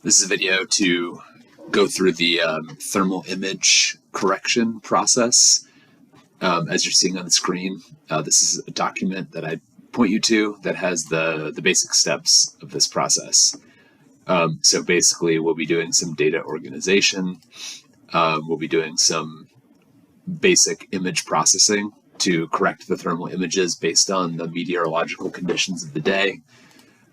This is a video to go through the thermal image correction process. As you're seeing on the screen, this is a document that I point you to that has the basic steps of this process. So basically, we'll be doing some data organization. We'll be doing some basic image processing to correct the thermal images based on the meteorological conditions of the day.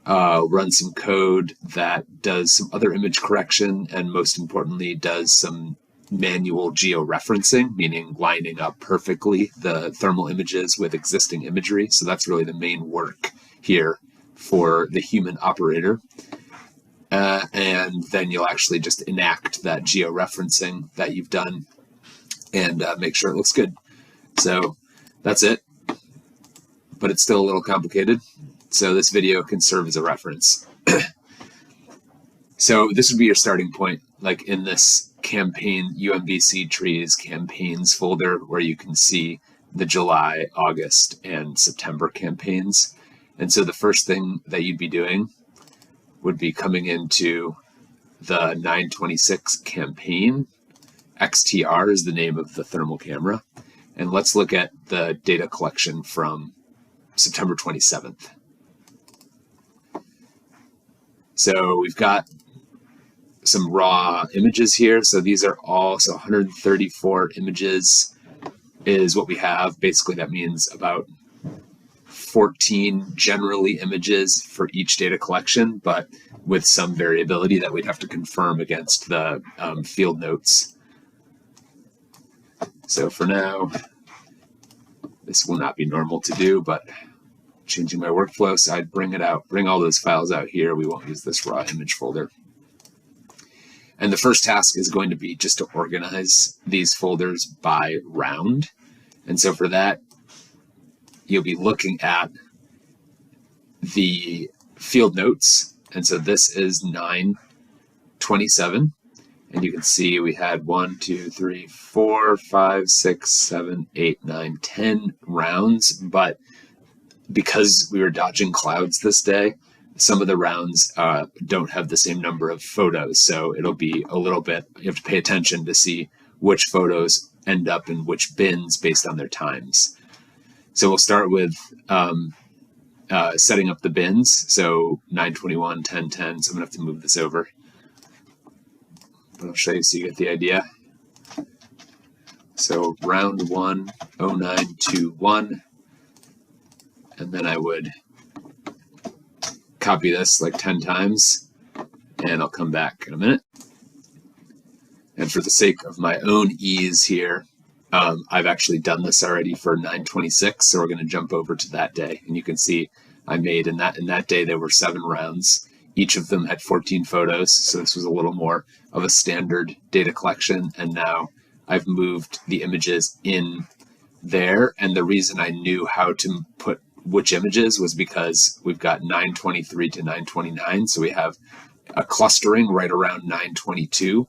Run some code that does some other image correction, and most importantly, does some manual georeferencing, meaning lining up perfectly the thermal images with existing imagery. So that's really the main work here for the human operator. And then you'll actually just enact that georeferencing that you've done and make sure it looks good. So that's it, but it's still a little complicated. So this video can serve as a reference. So this would be your starting point, like in this campaign UMBC trees campaigns folder where you can see the July, August, and September campaigns. And so the first thing that you'd be doing would be coming into the 926 campaign. XTR is the name of the thermal camera. And let's look at the data collection from September 27th. So we've got some raw images here. So these are all, so 134 images is what we have. Basically, that means about 14 generally images for each data collection, but with some variability that we'd have to confirm against the field notes. So for now, this will not be normal to do, but changing my workflow, so I'd bring all those files out here. We won't use this raw image folder. And the first task is going to be just to organize these folders by round. And so for that, you'll be looking at the field notes. And so this is 927. And you can see we had 1, 2, 3, 4, 5, 6, 7, 8, 9, 10 rounds. But because we were dodging clouds this day, some of the rounds don't have the same number of photos. So it'll be a little bit, you have to pay attention to see which photos end up in which bins based on their times. So we'll start with setting up the bins. So 921, 10, 10. So I'm going to have to move this over. But I'll show you so you get the idea. So round 1, 0921. And then I would copy this like 10 times, and I'll come back in a minute. And for the sake of my own ease here, I've actually done this already for 926, so we're going to jump over to that day. And you can see I made in that day there were 7 rounds. Each of them had 14 photos, so this was a little more of a standard data collection. And now I've moved the images in there, and the reason I knew how to put which images was because we've got 923 to 929, so we have a clustering right around 922,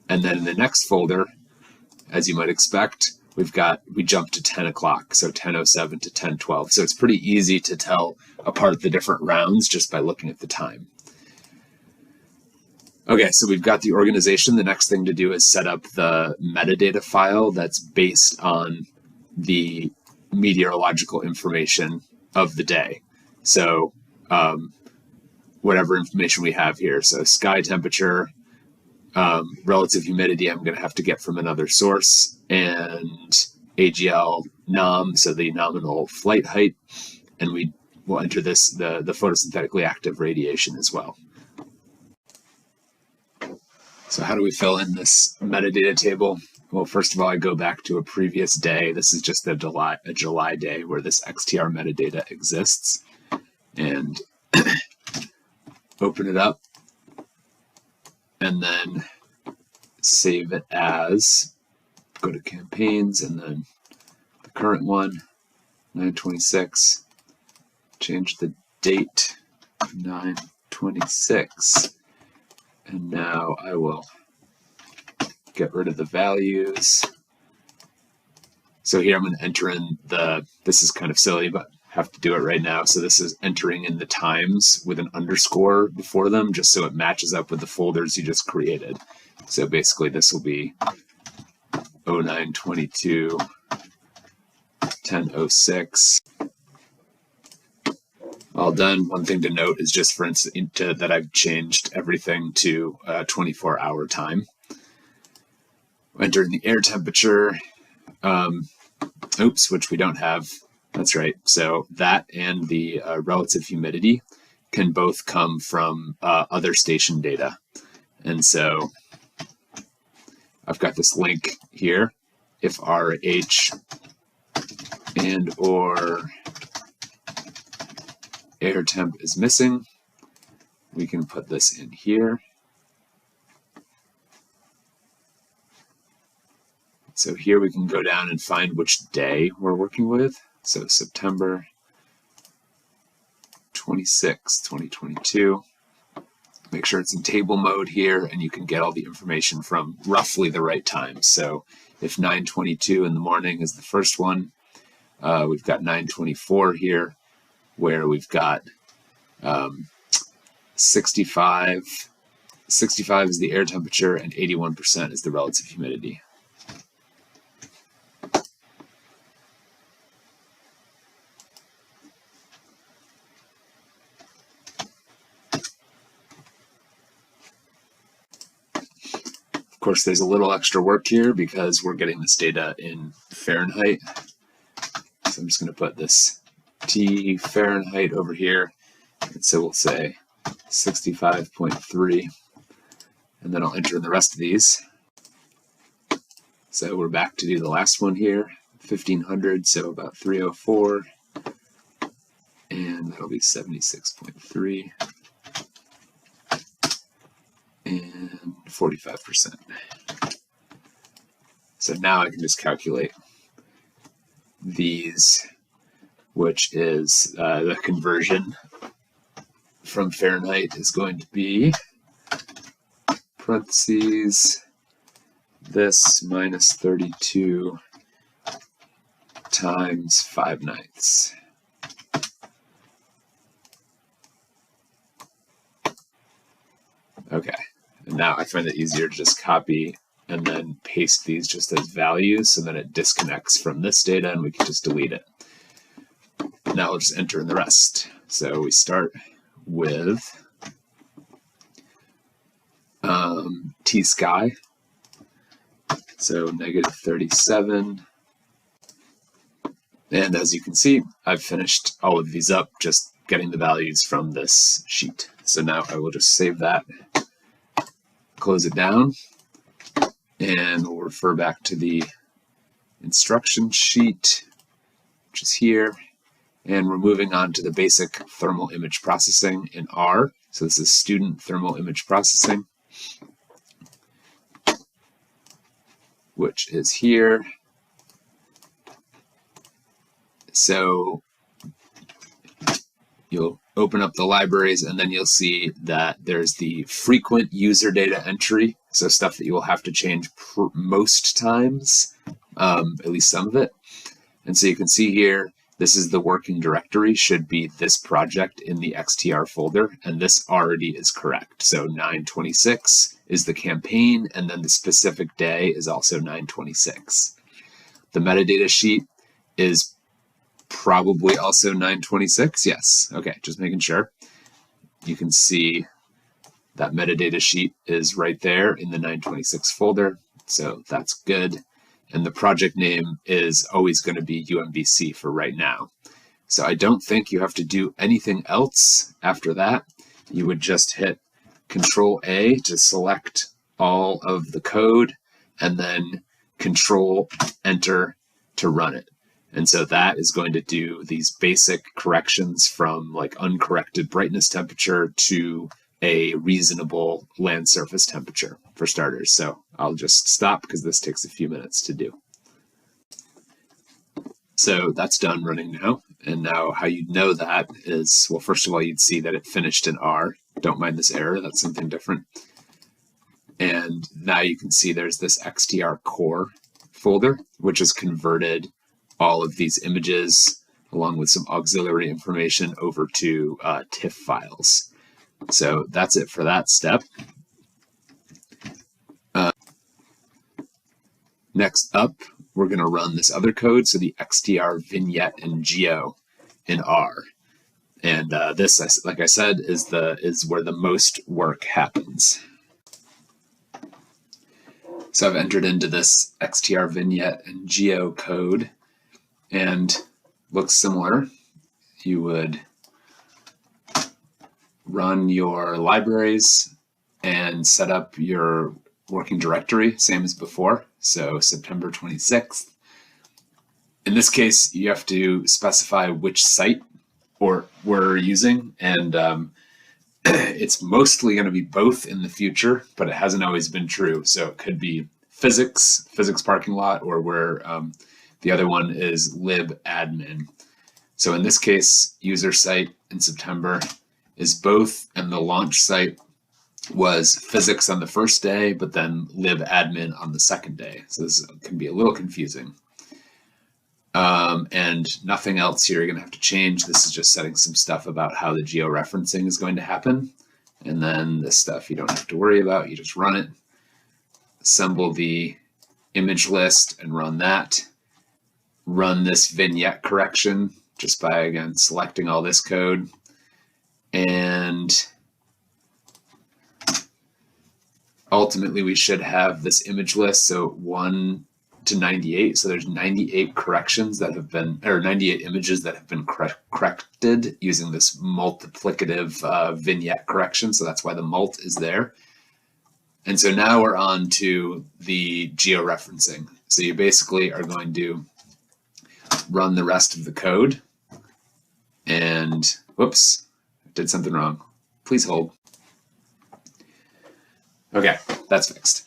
and then in the next folder, as you might expect, we jumped to 10 o'clock, so 10:07 to 10:12. So it's pretty easy to tell apart the different rounds just by looking at the time. Okay, so we've got the organization. The next thing to do is set up the metadata file that's based on the meteorological information of the day. So whatever information we have here. So sky temperature, relative humidity, I'm going to have to get from another source, and AGL nom, so the nominal flight height, and we will enter this, the photosynthetically active radiation as well. So how do we fill in this metadata table? Well, first of all, I go back to a previous day. This is just a July day where this XTR metadata exists. And open it up. And then save it as, go to campaigns, and then the current one, 926. Change the date, 926. And now I will get rid of the values. So here I'm going to enter in this is kind of silly, but have to do it right now. So this is entering in the times with an underscore before them, just so it matches up with the folders you just created. So basically this will be 0922 1006. All done. One thing to note is just, for instance, that I've changed everything to 24-hour time. Enter in the air temperature, which we don't have. That's right. So that and the relative humidity can both come from other station data. And so I've got this link here. If RH and or air temp is missing, we can put this in here. So here we can go down and find which day we're working with. So September 26, 2022. Make sure it's in table mode here, and you can get all the information from roughly the right time. So if 9:22 in the morning is the first one, we've got 9:24 here, where we've got 65 is the air temperature and 81% is the relative humidity. Of course, there's a little extra work here because we're getting this data in Fahrenheit. So I'm just going to put this T Fahrenheit over here. And so we'll say 65.3. And then I'll enter in the rest of these. So we're back to do the last one here, 1500, so about 304. And that'll be 76.3. And 45%. So now I can just calculate these, which is the conversion from Fahrenheit is going to be parentheses this minus 32 times 5/9. Okay, and now I find it easier to just copy and then paste these just as values, so then it disconnects from this data and we can just delete it. Now we'll just enter in the rest. So we start with T-sky, so negative 37. And as you can see, I've finished all of these up, just getting the values from this sheet. So now I will just save that, close it down, and we'll refer back to the instruction sheet, which is here. And we're moving on to the basic thermal image processing in R. So this is student thermal image processing, which is here. So you'll open up the libraries and then you'll see that there's the frequent user data entry. So stuff that you will have to change most times, at least some of it. And so you can see here, this is the working directory, should be this project in the XTR folder, and this already is correct. So 9/26 is the campaign, and then the specific day is also 9/26. The metadata sheet is probably also 9/26. Yes, okay, just making sure. You can see that metadata sheet is right there in the 9/26 folder, so that's good. And the project name is always going to be UMBC for right now. So I don't think you have to do anything else after that. You would just hit Control A to select all of the code, and then Control Enter to run it. And so that is going to do these basic corrections from like uncorrected brightness temperature to a reasonable land surface temperature for starters. So I'll just stop because this takes a few minutes to do. So that's done running now. And now how you'd know that is, well, first of all, you'd see that it finished in R. Don't mind this error, that's something different. And now you can see there's this XTR core folder, which has converted all of these images along with some auxiliary information over to TIFF files. So that's it for that step. Next up, we're going to run this other code, so the XTR vignette and geo in R. And this, like I said, is where the most work happens. So I've entered into this XTR vignette and geo code, and looks similar. You would run your libraries and set up your working directory, same as before. So September 26th. In this case, you have to specify which site we're using, and it's mostly going to be both in the future, but it hasn't always been true. So it could be physics parking lot, or where the other one is libadmin. So in this case, user site in September is both, and the launch site was physics on the first day, but then libadmin on the second day. So this can be a little confusing. And nothing else here you're going to have to change. This is just setting some stuff about how the georeferencing is going to happen. And then this stuff you don't have to worry about. You just run it, assemble the image list and run that. Run this vignette correction just by, again, selecting all this code. And ultimately, we should have this image list, so 1 to 98. So there's 98 corrections that have been, or 98 images that have been corrected using this multiplicative vignette correction. So that's why the mult is there. And so now we're on to the georeferencing. So you basically are going to run the rest of the code. And whoops, did something wrong. Please hold. Okay, that's fixed.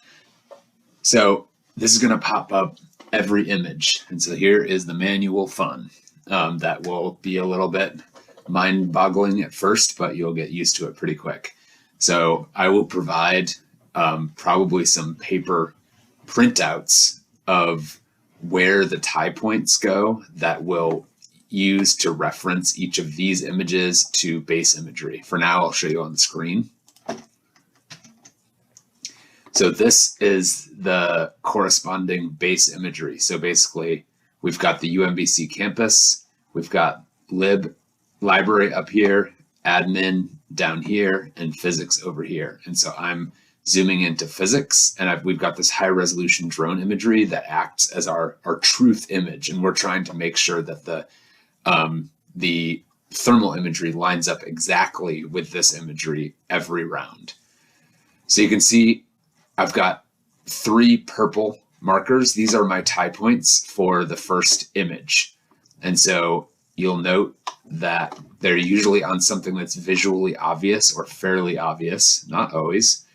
So this is going to pop up every image. And so here is the manual fun. That will be a little bit mind-boggling at first, but you'll get used to it pretty quick. So I will provide probably some paper printouts of where the tie points go that will use to reference each of these images to base imagery. For now, I'll show you on the screen. So this is the corresponding base imagery. So basically, we've got the UMBC campus, we've got library up here, admin down here, and physics over here. And so I'm zooming into physics, and we've got this high resolution drone imagery that acts as our truth image. And we're trying to make sure that the thermal imagery lines up exactly with this imagery every round. So you can see I've got 3 purple markers. These are my tie points for the first image. And so you'll note that they're usually on something that's visually obvious or fairly obvious, not always,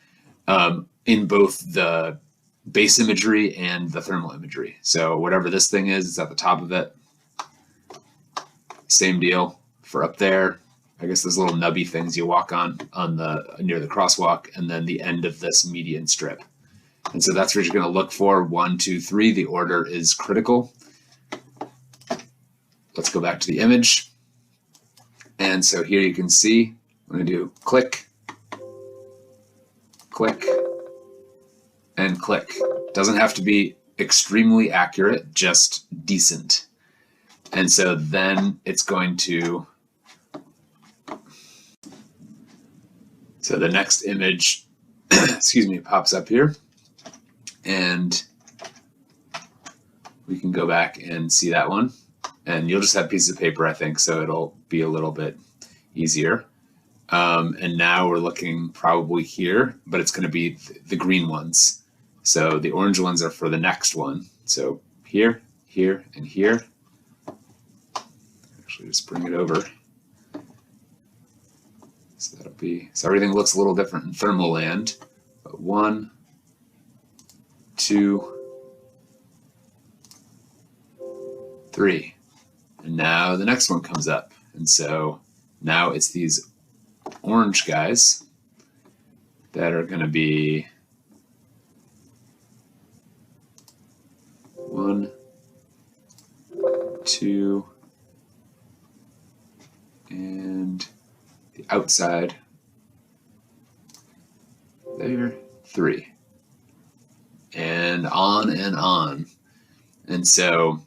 in both the base imagery and the thermal imagery. So whatever this thing is, it's at the top of it. Same deal for up there. I guess those little nubby things you walk on the near the crosswalk, and then the end of this median strip. And so that's what you're going to look for. 1, 2, 3. The order is critical. Let's go back to the image. And so here you can see I'm going to do click, click, and click. Doesn't have to be extremely accurate, just decent. And so then it's going to, so the next image, excuse me, pops up here, and we can go back and see that one. And you'll just have pieces of paper, I think, so it'll be a little bit easier. And now we're looking probably here, but it's going to be the green ones. So the orange ones are for the next one. So here, here, and here. Actually, just bring it over. So that'll be, so everything looks a little different in thermal land. But 1, 2, 3. And now the next one comes up. And so now it's these orange guys that are going to be 1, 2, and the outside there, 3. And on and on. And so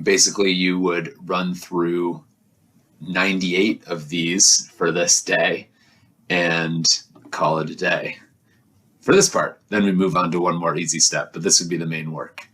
basically you would run through 98 of these for this day and call it a day for this part. Then we move on to one more easy step, but this would be the main work.